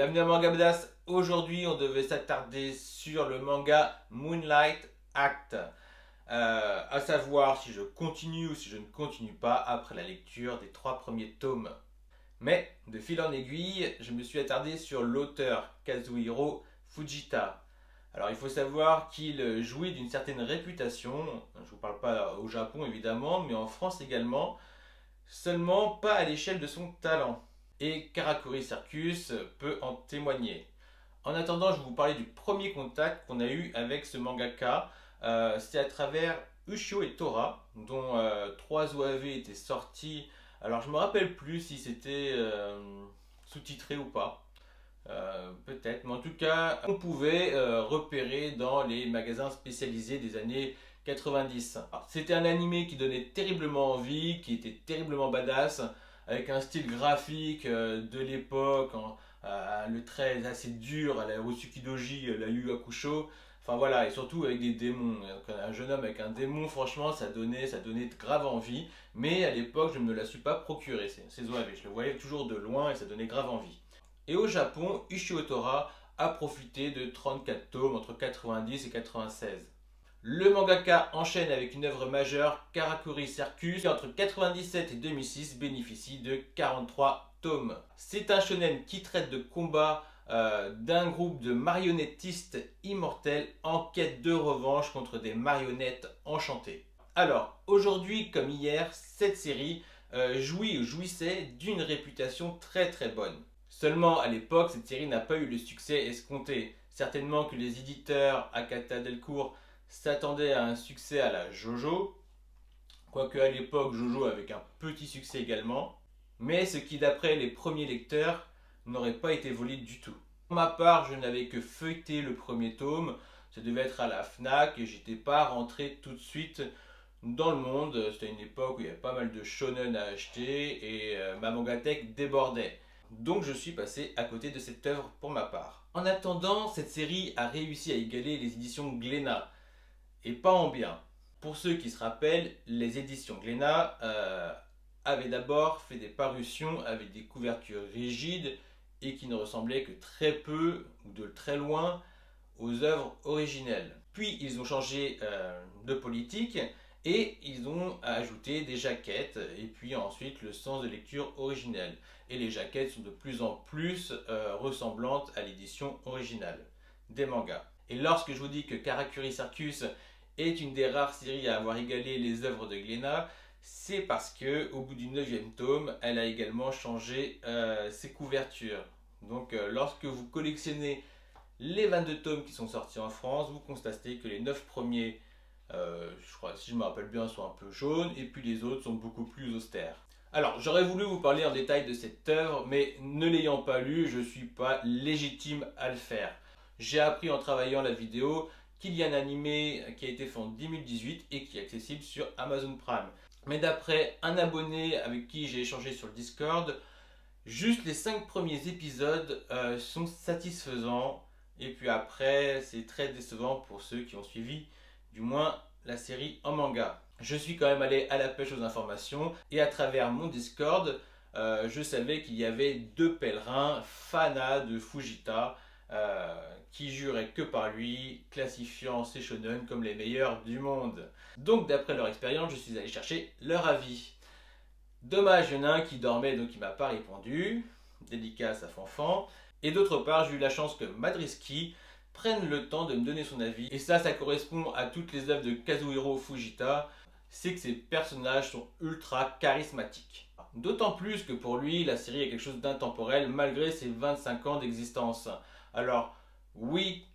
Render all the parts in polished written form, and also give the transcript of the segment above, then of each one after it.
Bienvenue à Manga Badass. Aujourd'hui, on devait s'attarder sur le manga Moonlight Act. À savoir si je continue ou si je ne continue pas après la lecture des 3 premiers tomes. Mais, de fil en aiguille, je me suis attardé sur l'auteur Kazuhiro Fujita. Alors, il faut savoir qu'il jouit d'une certaine réputation. Je ne vous parle pas au Japon évidemment, mais en France également. Seulement pas à l'échelle de son talent. Et Karakuri Circus peut en témoigner. En attendant, je vais vous parler du premier contact qu'on a eu avec ce mangaka. C'était à travers Ushio et Tora, dont 3 OAV étaient sortis. Alors je me rappelle plus si c'était sous-titré ou pas. Peut-être, mais en tout cas, on pouvait repérer dans les magasins spécialisés des années 90. C'était un animé qui donnait terriblement envie, qui était terriblement badass, avec un style graphique de l'époque, le trait assez dur à la Otsukidoji, la Yu Hakusho. Enfin voilà, et surtout avec des démons. Un jeune homme avec un démon, franchement, ça donnait grave envie. Mais à l'époque, je ne me la suis pas procuré, ces OAV. Je le voyais toujours de loin et ça donnait grave envie. Et au Japon, Ushio Tora a profité de 34 tomes entre 90 et 96. Le mangaka enchaîne avec une œuvre majeure, Karakuri Circus, qui entre 97 et 2006 bénéficie de 43 tomes. C'est un shonen qui traite de combat d'un groupe de marionnettistes immortels en quête de revanche contre des marionnettes enchantées. Alors, aujourd'hui comme hier, cette série jouissait d'une réputation très très bonne. Seulement, à l'époque, cette série n'a pas eu le succès escompté. Certainement que les éditeurs Akata Delcourt s'attendaient à un succès à la JoJo, quoique à l'époque JoJo avec un petit succès également, mais ce qui d'après les premiers lecteurs n'aurait pas été volé du tout. Pour ma part, je n'avais que feuilleté le premier tome, ça devait être à la FNAC et j'étais pas rentré tout de suite dans le monde. C'était une époque où il y avait pas mal de shonen à acheter et ma mangatech débordait. Donc je suis passé à côté de cette œuvre pour ma part. En attendant, cette série a réussi à égaler les éditions Glénat, et pas en bien. Pour ceux qui se rappellent, les éditions Glénat avaient d'abord fait des parutions avec des couvertures rigides et qui ne ressemblaient que très peu ou de très loin aux œuvres originelles. Puis ils ont changé de politique et ils ont ajouté des jaquettes et puis ensuite le sens de lecture originel. Et les jaquettes sont de plus en plus ressemblantes à l'édition originale des mangas. Et lorsque je vous dis que Karakuri Circus est une des rares séries à avoir égalé les œuvres de Glénat, c'est parce que au bout du 9e tome, elle a également changé ses couvertures. Donc lorsque vous collectionnez les 22 tomes qui sont sortis en France, vous constatez que les 9 premiers, je crois, si je me rappelle bien, sont un peu jaunes, et puis les autres sont beaucoup plus austères. Alors, j'aurais voulu vous parler en détail de cette œuvre, mais ne l'ayant pas lu, je ne suis pas légitime à le faire. J'ai appris en travaillant la vidéo qu'il y a un animé qui a été fait en 2018 et qui est accessible sur Amazon Prime. Mais d'après un abonné avec qui j'ai échangé sur le Discord, juste les 5 premiers épisodes sont satisfaisants. Et puis après, c'est très décevant pour ceux qui ont suivi, du moins, la série en manga. Je suis quand même allé à la pêche aux informations et à travers mon Discord, je savais qu'il y avait 2 pèlerins fanas de Fujita qui juraient que par lui, classifiant ces shonen comme les meilleurs du monde. Donc d'après leur expérience, je suis allé chercher leur avis. Dommage, il y en a un qui dormait donc il m'a pas répondu, dédicace à Fanfan. Et d'autre part, j'ai eu la chance que Madriski prenne le temps de me donner son avis. Et ça correspond à toutes les œuvres de Kazuhiro Fujita. C'est que ces personnages sont ultra charismatiques. D'autant plus que pour lui, la série est quelque chose d'intemporel malgré ses 25 ans d'existence. Alors, oui,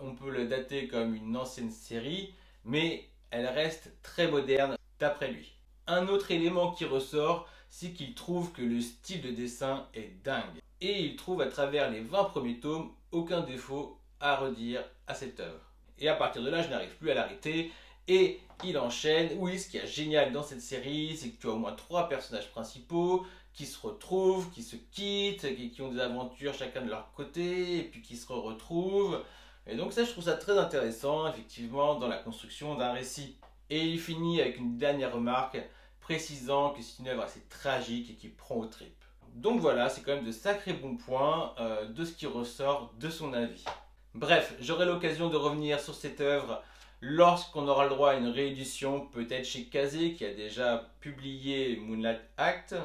on peut le dater comme une ancienne série, mais elle reste très moderne d'après lui. Un autre élément qui ressort, c'est qu'il trouve que le style de dessin est dingue. Et il trouve à travers les 20 premiers tomes aucun défaut à redire à cette œuvre. Et à partir de là, je n'arrive plus à l'arrêter. Et il enchaîne. Oui, ce qui est génial dans cette série, c'est que tu as au moins 3 personnages principaux qui se retrouvent, qui se quittent, qui ont des aventures chacun de leur côté, et puis qui se retrouvent. Et donc ça, je trouve ça très intéressant, effectivement, dans la construction d'un récit. Et il finit avec une dernière remarque, précisant que c'est une œuvre assez tragique et qui prend aux tripes. Donc voilà, c'est quand même de sacrés bons points de ce qui ressort de son avis. Bref, j'aurai l'occasion de revenir sur cette œuvre lorsqu'on aura le droit à une réédition, peut-être chez Kazé qui a déjà publié Moonlight Act,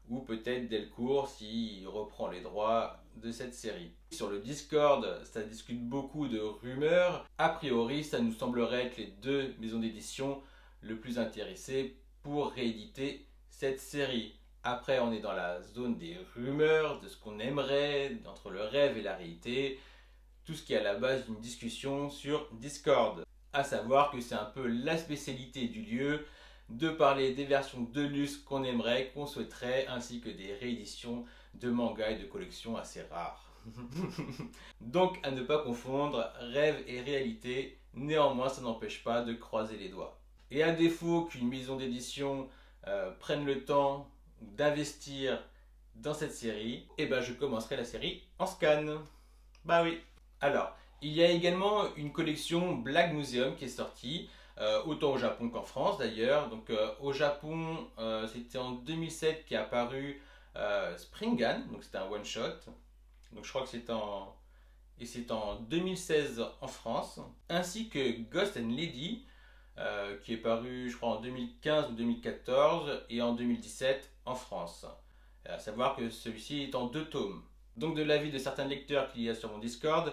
ou peut-être Delcourt s'il reprend les droits de cette série. Sur le Discord, ça discute beaucoup de rumeurs. A priori, ça nous semblerait être les deux maisons d'édition le plus intéressées pour rééditer cette série. Après, on est dans la zone des rumeurs, de ce qu'on aimerait, entre le rêve et la réalité, tout ce qui est à la base d'une discussion sur Discord. À savoir que c'est un peu la spécialité du lieu de parler des versions de luxe qu'on aimerait, qu'on souhaiterait, ainsi que des rééditions de mangas et de collections assez rares. Donc à ne pas confondre rêve et réalité, néanmoins ça n'empêche pas de croiser les doigts. Et à défaut qu'une maison d'édition prenne le temps d'investir dans cette série, et ben je commencerai la série en scan. Bah oui. Alors, il y a également une collection Black Museum qui est sortie, autant au Japon qu'en France d'ailleurs. Donc au Japon, c'était en 2007 qu'est apparu Springan, donc c'était un one shot. Donc je crois que c'est en 2016 en France, ainsi que Ghost and Lady, qui est paru je crois en 2015 ou 2014 et en 2017 en France. À savoir que celui-ci est en 2 tomes. Donc de l'avis de certains lecteurs qu'il y a sur mon Discord,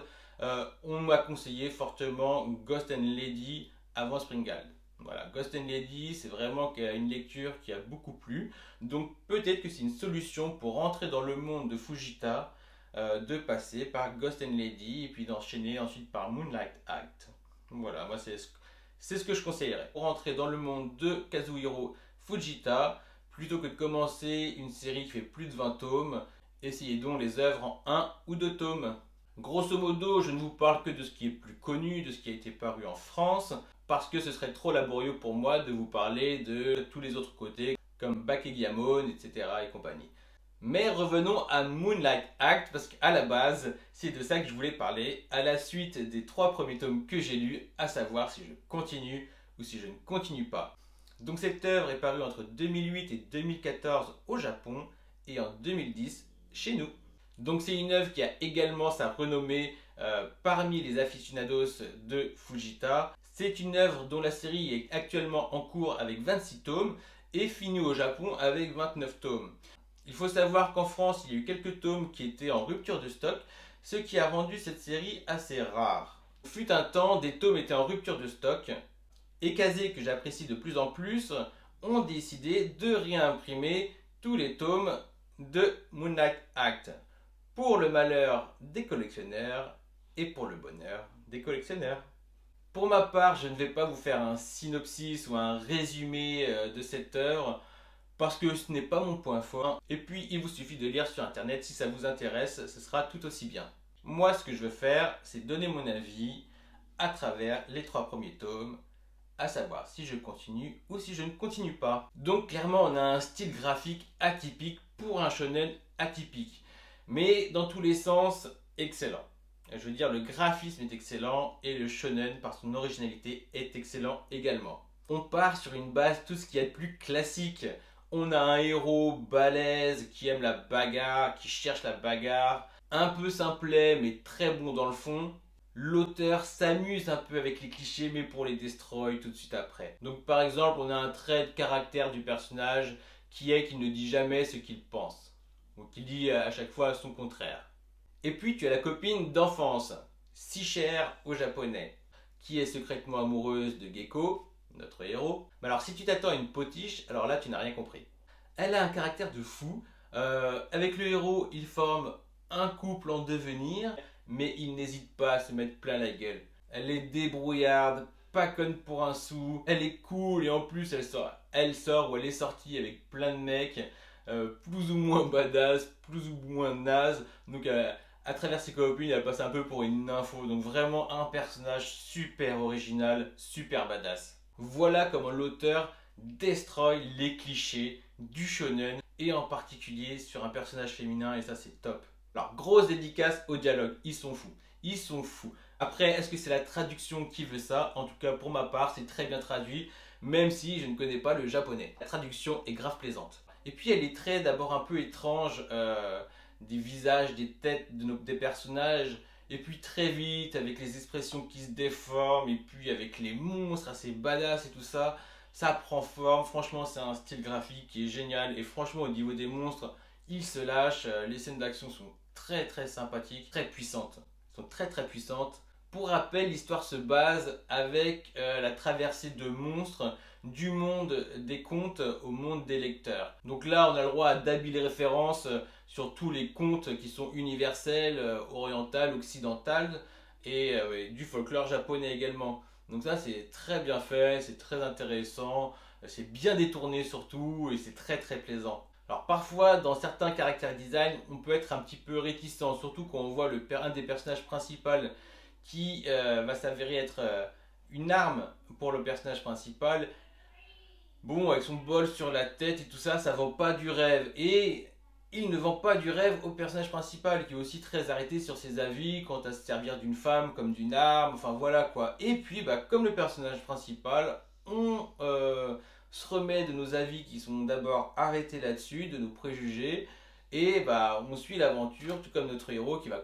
on m'a conseillé fortement Ghost and Lady avant Springald. Voilà, Ghost and Lady, c'est vraiment une lecture qui a beaucoup plu. Donc peut-être que c'est une solution pour rentrer dans le monde de Fujita, de passer par Ghost and Lady et puis d'enchaîner ensuite par Moonlight Act. Voilà, moi c'est ce que je conseillerais. Pour rentrer dans le monde de Kazuhiro Fujita, plutôt que de commencer une série qui fait plus de 20 tomes, essayez donc les œuvres en 1 ou 2 tomes. Grosso modo, je ne vous parle que de ce qui est plus connu, de ce qui a été paru en France, parce que ce serait trop laborieux pour moi de vous parler de tous les autres côtés, comme Bakegiamon, etc. et compagnie. Mais revenons à Moonlight Act, parce qu'à la base, c'est de ça que je voulais parler, à la suite des 3 premiers tomes que j'ai lus, à savoir si je continue ou si je ne continue pas. Donc cette œuvre est parue entre 2008 et 2014 au Japon, et en 2010 chez nous. Donc c'est une œuvre qui a également sa renommée parmi les aficionados de Fujita. C'est une œuvre dont la série est actuellement en cours avec 26 tomes et finie au Japon avec 29 tomes. Il faut savoir qu'en France, il y a eu quelques tomes qui étaient en rupture de stock, ce qui a rendu cette série assez rare. Fut un temps, des tomes étaient en rupture de stock, et Kazé, que j'apprécie de plus en plus, ont décidé de réimprimer tous les tomes de Moonlight Act, pour le malheur des collectionneurs et pour le bonheur des collectionneurs. Pour ma part, je ne vais pas vous faire un synopsis ou un résumé de cette œuvre, parce que ce n'est pas mon point fort. Et puis, il vous suffit de lire sur internet, si ça vous intéresse, ce sera tout aussi bien. Moi, ce que je veux faire, c'est donner mon avis à travers les 3 premiers tomes, à savoir si je continue ou si je ne continue pas. Donc clairement, on a un style graphique atypique pour un shonen atypique. Mais dans tous les sens, excellent. Je veux dire, le graphisme est excellent et le shonen, par son originalité, est excellent également. On part sur une base tout ce qui est de plus classique. On a un héros balèze qui aime la bagarre, qui cherche la bagarre, un peu simplet mais très bon dans le fond. L'auteur s'amuse un peu avec les clichés mais pour les destroy tout de suite après. Donc par exemple, on a un trait de caractère du personnage qui est qu'il ne dit jamais ce qu'il pense. Ou qu'il dit à chaque fois son contraire. Et puis tu as la copine d'enfance, si chère aux japonais, qui est secrètement amoureuse de Gecko, notre héros. Mais alors si tu t'attends à une potiche, alors là tu n'as rien compris. Elle a un caractère de fou. Avec le héros, ils forment un couple en devenir, mais il n'hésite pas à se mettre plein la gueule. Elle est débrouillarde, pas conne pour un sou, elle est cool et en plus elle sort ou elle est sortie avec plein de mecs, plus ou moins badass, plus ou moins naze. Donc à travers ses copines, elle passe un peu pour une nympho. Donc vraiment un personnage super original, super badass. Voilà comment l'auteur destroy les clichés du shonen et en particulier sur un personnage féminin et ça c'est top. Alors grosse dédicace au dialogue, ils sont fous, ils sont fous. Après est-ce que c'est la traduction qui veut ça? En tout cas pour ma part c'est très bien traduit même si je ne connais pas le japonais. La traduction est grave plaisante. Et puis il y a les traits d'abord un peu étranges, des visages, des têtes des personnages, et puis très vite avec les expressions qui se déforment, et puis avec les monstres assez badass et tout ça, ça prend forme. Franchement, c'est un style graphique qui est génial, et franchement au niveau des monstres, ils se lâchent. Les scènes d'action sont très très sympathiques, très puissantes, sont très très puissantes. Pour rappel, l'histoire se base avec la traversée de monstres du monde des contes au monde des lecteurs. Donc là, on a le droit à d'habiles références sur tous les contes qui sont universels, orientaux, occidentaux et du folklore japonais également. Donc ça, c'est très bien fait, c'est très intéressant, c'est bien détourné surtout et c'est très très plaisant. Alors parfois, dans certains caractères design, on peut être un petit peu réticent, surtout quand on voit un des personnages principaux qui va s'avérer être une arme pour le personnage principal. Bon, avec son bol sur la tête et tout ça, ça vend pas du rêve. Et il ne vend pas du rêve au personnage principal, qui est aussi très arrêté sur ses avis quant à se servir d'une femme comme d'une arme, enfin voilà quoi. Et puis, bah, comme le personnage principal, on se remet de nos avis qui sont d'abord arrêtés là-dessus, de nos préjugés, et bah, on suit l'aventure, tout comme notre héros qui va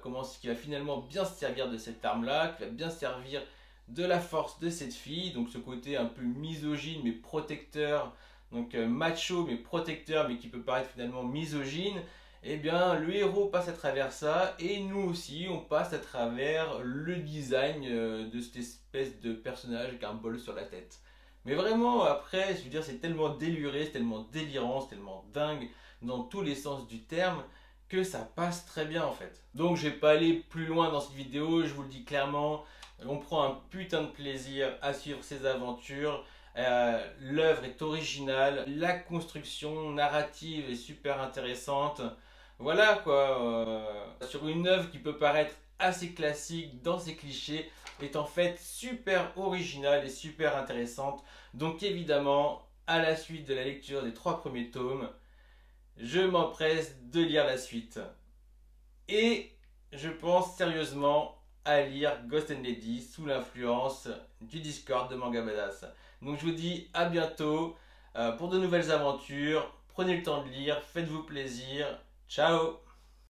finalement bien se servir de cette arme-là, qui va bien se servir de la force de cette fille, donc ce côté un peu misogyne mais protecteur, donc macho mais protecteur mais qui peut paraître finalement misogyne. Eh bien le héros passe à travers ça et nous aussi on passe à travers le design de cette espèce de personnage avec un bol sur la tête. Mais vraiment après, je veux dire, c'est tellement déluré, c'est tellement délirant, c'est tellement dingue dans tous les sens du terme que ça passe très bien en fait. Donc je vais pas aller plus loin dans cette vidéo, je vous le dis clairement, on prend un putain de plaisir à suivre ces aventures. L'œuvre est originale, la construction narrative est super intéressante. Voilà quoi, sur une œuvre qui peut paraître assez classique dans ses clichés, est en fait super originale et super intéressante. Donc évidemment, à la suite de la lecture des 3 premiers tomes, je m'empresse de lire la suite. Et je pense sérieusement à lire Ghost and Lady sous l'influence du Discord de Manga Badass. Donc je vous dis à bientôt pour de nouvelles aventures. Prenez le temps de lire, faites-vous plaisir. Ciao!